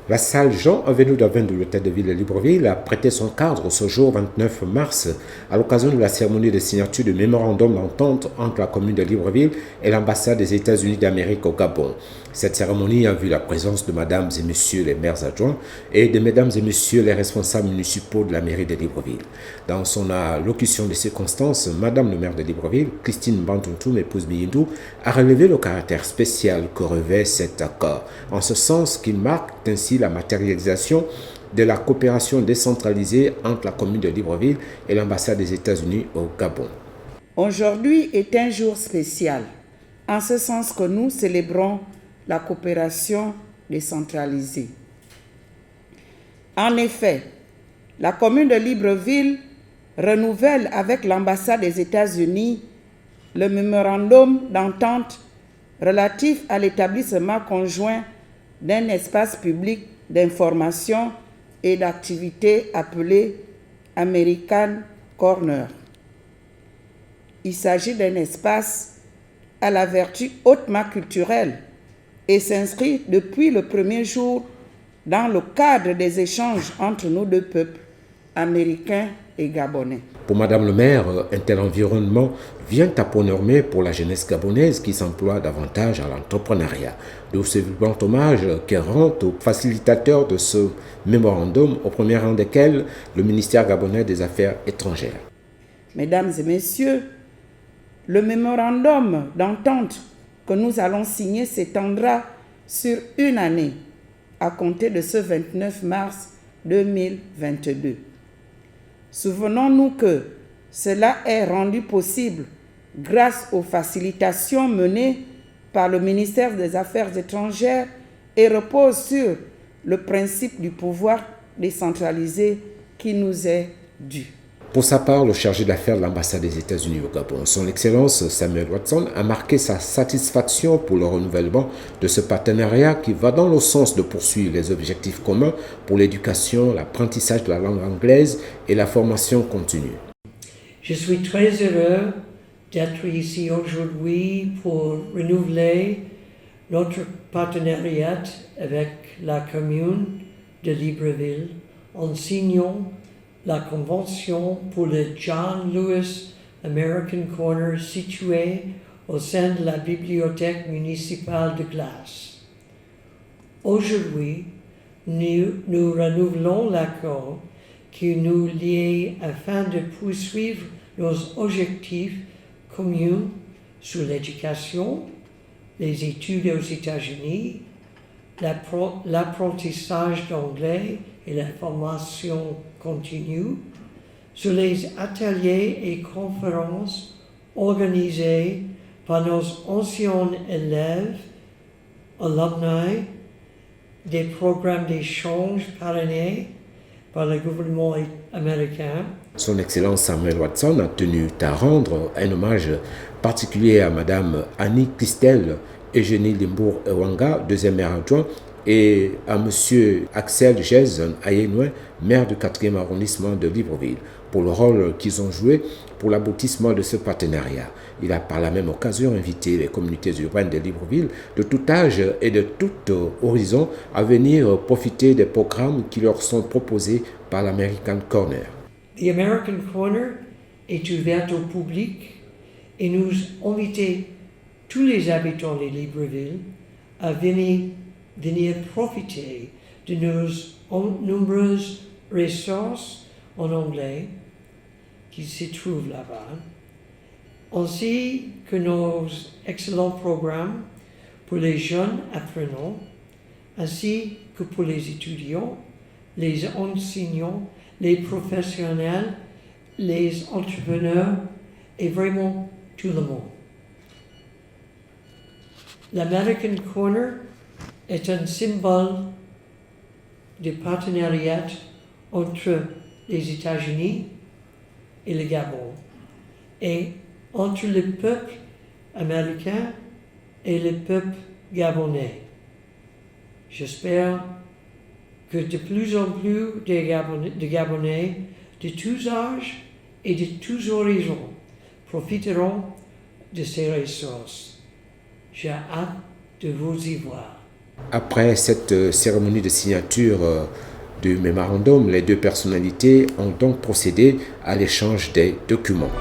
La salle Jean, avenue d'Avin de l'Hôtel de Ville de Libreville, a prêté son cadre ce jour 29 mars à l'occasion de la cérémonie de signature du mémorandum d'entente entre la commune de Libreville et l'ambassade des États-Unis d'Amérique au Gabon. Cette cérémonie a vu la présence de mesdames et messieurs les maires adjoints et de mesdames et messieurs les responsables municipaux de la mairie de Libreville. Dans son allocution de circonstances, madame le maire de Libreville, Christine Bantuntum, épouse Miyindou, a relevé le caractère spécial que revêt cet accord, en ce sens qu'il marque ainsi la matérialisation de la coopération décentralisée entre la commune de Libreville et l'ambassade des États-Unis au Gabon. Aujourd'hui est un jour spécial, en ce sens que nous célébrons la coopération décentralisée. En effet, la commune de Libreville renouvelle avec l'ambassade des États-Unis le mémorandum d'entente relatif à l'établissement conjoint d'un espace public d'information et d'activité appelé American Corner. Il s'agit d'un espace à la vertu hautement culturelle et s'inscrit depuis le premier jour dans le cadre des échanges entre nos deux peuples, américains et gabonais. Pour madame le maire, un tel environnement vient à point nommé pour la jeunesse gabonaise qui s'emploie davantage à l'entrepreneuriat. D'où ce vibrant hommage qu'elle rend aux facilitateurs de ce mémorandum, au premier rang desquels le ministère gabonais des Affaires étrangères. Mesdames et messieurs, le mémorandum d'entente que nous allons signer s'étendra sur une année à compter de ce 29 mars 2022. Souvenons-nous que cela est rendu possible grâce aux facilitations menées par le ministère des Affaires étrangères et repose sur le principe du pouvoir décentralisé qui nous est dû. Pour sa part, le chargé d'affaires de l'ambassade des États-Unis au Gabon, son Excellence Samuel Watson, a marqué sa satisfaction pour le renouvellement de ce partenariat qui va dans le sens de poursuivre les objectifs communs pour l'éducation, l'apprentissage de la langue anglaise et la formation continue. Je suis très heureux d'être ici aujourd'hui pour renouveler notre partenariat avec la commune de Libreville en signant la convention pour le John Lewis American Corner situé au sein de la bibliothèque municipale de Glace. Aujourd'hui, nous renouvelons l'accord qui nous lie afin de poursuivre nos objectifs communs sur l'éducation, les études aux États-Unis, l'apprentissage d'anglais et la formation continue, sur les ateliers et conférences organisés par nos anciens élèves, alumni, des programmes d'échange parrainés par le gouvernement américain. Son Excellence Samuel Watson a tenu à rendre un hommage particulier à Madame Annie Christelle Eugénie Limbourg Ewanga, deuxième maire adjoint, et à Monsieur Axel Jason Ayenouin, maire du 4e arrondissement de Libreville, pour le rôle qu'ils ont joué pour l'aboutissement de ce partenariat. Il a par la même occasion invité les communautés urbaines de Libreville de tout âge et de tout horizon à venir profiter des programmes qui leur sont proposés par l'American Corner. The American Corner est ouvert au public et nous invitons tous les habitants de Libreville à venir profiter de nos nombreuses ressources en anglais qui se trouvent là-bas, ainsi que nos excellents programmes pour les jeunes apprenants, ainsi que pour les étudiants, les enseignants, les professionnels, les entrepreneurs et vraiment tout le monde. L'American Corner est un symbole de partenariat entre les États-Unis et le Gabon, et entre le peuple américain et le peuple gabonais. J'espère que de plus en plus de Gabonais de tous âges et de tous horizons profiteront de ces ressources. J'ai hâte de vous y voir. Après cette cérémonie de signature du mémorandum, les deux personnalités ont donc procédé à l'échange des documents.